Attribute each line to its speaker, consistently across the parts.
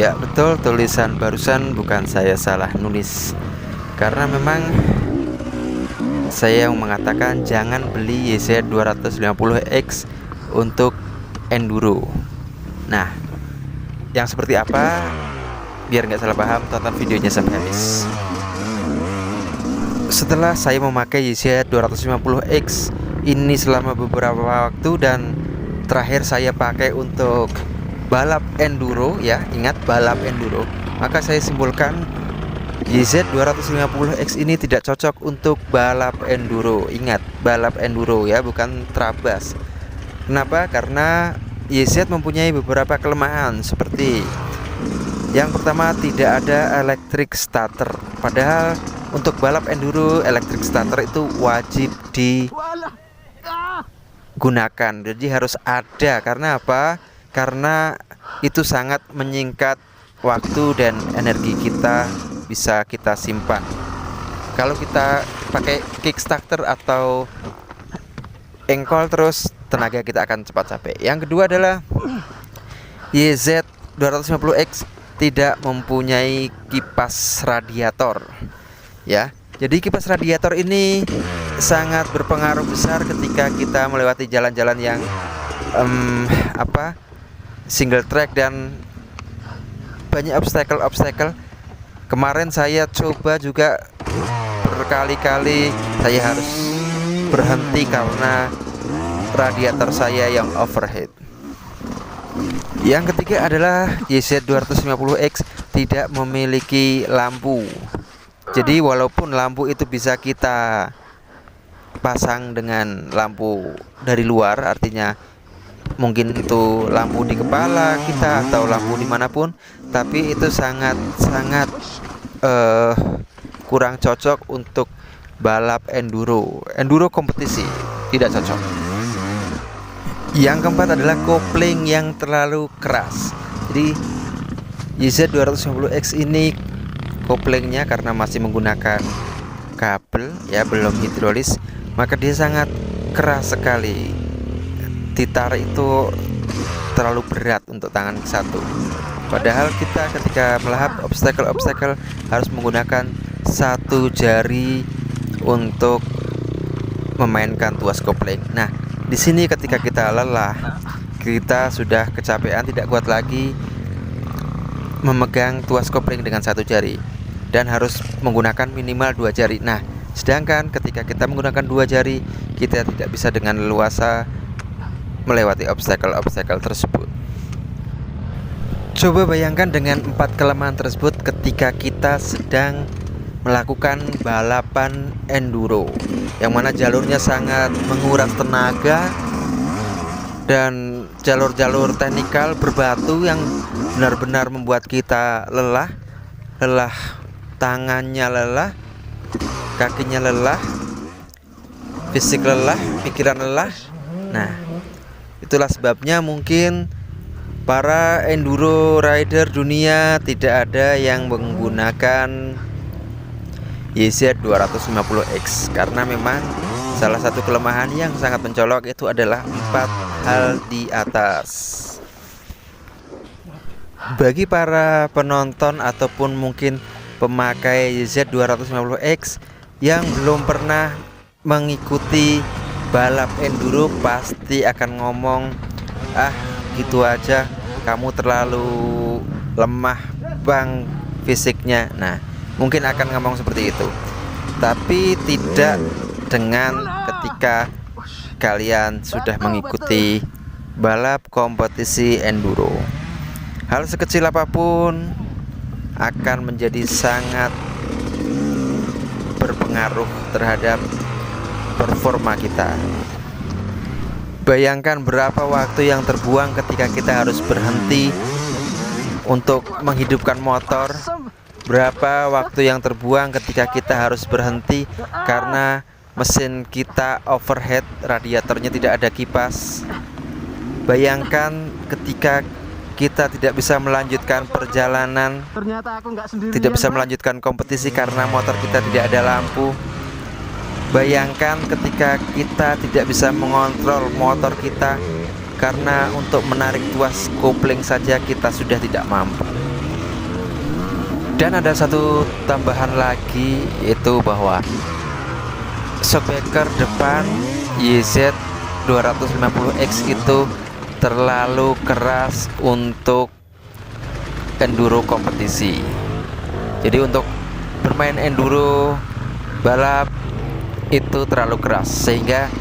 Speaker 1: Ya betul, tulisan barusan bukan saya salah nulis. Karena memang saya yang mengatakan jangan beli YZ 250X untuk enduro. Nah, yang seperti apa? Biar nggak salah paham, tonton videonya sampai habis. Setelah saya memakai YZ 250X ini selama beberapa waktu dan terakhir saya pakai untuk balap enduro, ya ingat balap enduro, maka saya simpulkan YZ 250X ini tidak cocok untuk balap enduro. Ingat, balap enduro ya, bukan trabas. Kenapa? Karena YZ mempunyai beberapa kelemahan, seperti yang pertama, tidak ada electric starter. Padahal untuk balap enduro electric starter itu wajib digunakan. Jadi harus ada. Karena apa? Karena itu sangat menyingkat waktu dan energi kita, bisa kita simpan. Kalau kita pakai kickstarter atau engkol terus, tenaga kita akan cepat capek. Yang kedua adalah YZ 250X tidak mempunyai kipas radiator, ya. Jadi kipas radiator ini sangat berpengaruh besar ketika kita melewati jalan-jalan yang single track dan banyak obstacle. Kemarin saya coba juga berkali-kali saya harus berhenti karena radiator saya yang overheat. Yang ketiga adalah YZ 250X tidak memiliki lampu. Jadi walaupun lampu itu bisa kita pasang dengan lampu dari luar, artinya mungkin itu lampu di kepala kita atau lampu dimanapun, tapi itu sangat kurang cocok untuk balap enduro kompetisi, tidak cocok. Yang keempat adalah kopling yang terlalu keras. Jadi YZ 250X ini koplingnya karena masih menggunakan kabel, ya belum hidrolis, maka dia sangat keras sekali. Ditarik itu terlalu berat untuk tangan satu. Padahal kita ketika melahap obstacle harus menggunakan satu jari untuk memainkan tuas kopling. Nah, di sini ketika kita lelah, kita sudah kecapean, tidak kuat lagi memegang tuas kopling dengan satu jari dan harus menggunakan minimal dua jari. Nah, sedangkan ketika kita menggunakan dua jari, kita tidak bisa dengan leluasa melewati obstacle tersebut. Coba bayangkan dengan 4 kelemahan tersebut ketika kita sedang melakukan balapan enduro, yang mana jalurnya sangat menguras tenaga dan jalur-jalur teknikal berbatu yang benar-benar membuat kita lelah, tangannya lelah, kakinya lelah, fisik lelah, pikiran lelah. Nah, itulah sebabnya mungkin para enduro rider dunia tidak ada yang menggunakan YZ 250X karena memang salah satu kelemahan yang sangat mencolok itu adalah 4 hal di atas. Bagi para penonton ataupun mungkin pemakai YZ 250X yang belum pernah mengikuti balap enduro, pasti akan ngomong, "Ah, gitu aja, kamu terlalu lemah bang fisiknya." Nah, mungkin akan ngomong seperti itu, tapi tidak dengan ketika kalian sudah mengikuti balap kompetisi enduro. Hal sekecil apapun akan menjadi sangat berpengaruh terhadap performa kita. Bayangkan berapa waktu yang terbuang ketika kita harus berhenti untuk menghidupkan motor. Berapa waktu yang terbuang ketika kita harus berhenti karena mesin kita overheat, radiatornya tidak ada kipas. Bayangkan ketika kita tidak bisa melanjutkan perjalanan, tidak bisa melanjutkan kompetisi karena motor kita tidak ada lampu. Bayangkan ketika kita tidak bisa mengontrol motor kita karena untuk menarik tuas kopling saja kita sudah tidak mampu. Dan ada satu tambahan lagi, yaitu bahwa shockbreaker depan YZ 250X itu terlalu keras untuk enduro kompetisi. Jadi untuk bermain enduro balap itu terlalu keras, sehingga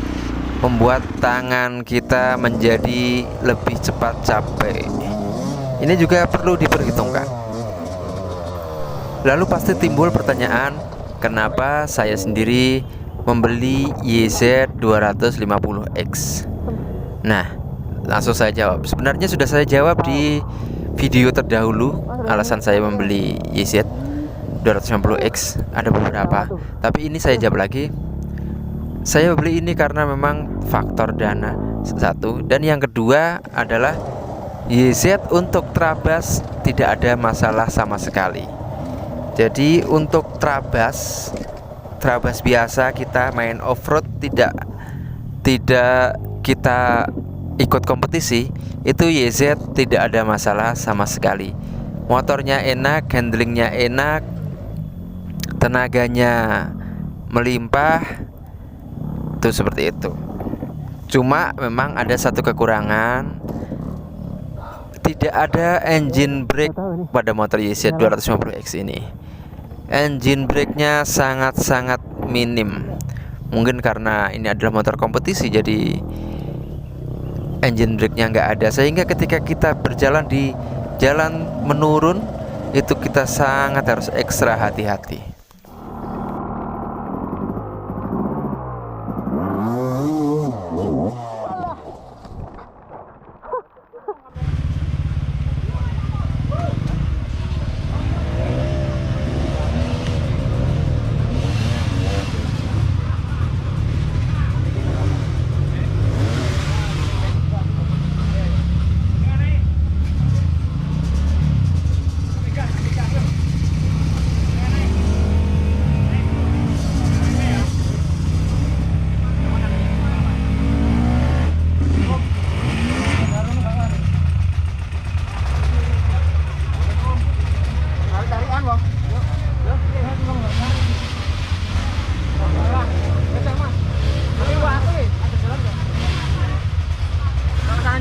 Speaker 1: membuat tangan kita menjadi lebih cepat capek. Ini juga perlu diperhitungkan. Lalu pasti timbul pertanyaan, kenapa saya sendiri membeli YZ 250X? Nah, langsung saya jawab. Sebenarnya sudah saya jawab di video terdahulu alasan saya membeli YZ 250X, ada beberapa. Tapi ini saya jawab lagi. Saya beli ini karena memang faktor dana satu, dan yang kedua adalah YZ untuk trabas tidak ada masalah sama sekali. Jadi untuk trabas biasa kita main off-road, tidak kita ikut kompetisi, itu YZ tidak ada masalah sama sekali. Motornya enak, handlingnya enak, tenaganya melimpah, itu seperti itu. Cuma memang ada satu kekurangan, tidak ada engine brake pada motor YZ 250X ini. Engine brake-nya sangat-sangat minim. Mungkin karena ini adalah motor kompetisi, jadi engine brake-nya nggak ada, sehingga ketika kita berjalan di jalan menurun itu kita sangat harus ekstra hati-hati.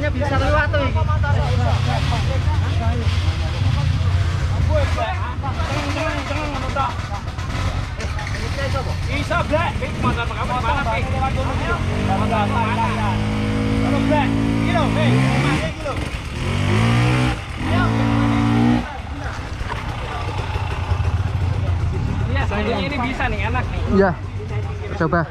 Speaker 2: Bisa lewat tuh. Bisa black, motor kamu mana sih? Motor mana? Kalau black, kilo, kilo. Iya, ini bisa nih, enak nih.
Speaker 1: Iya, coba.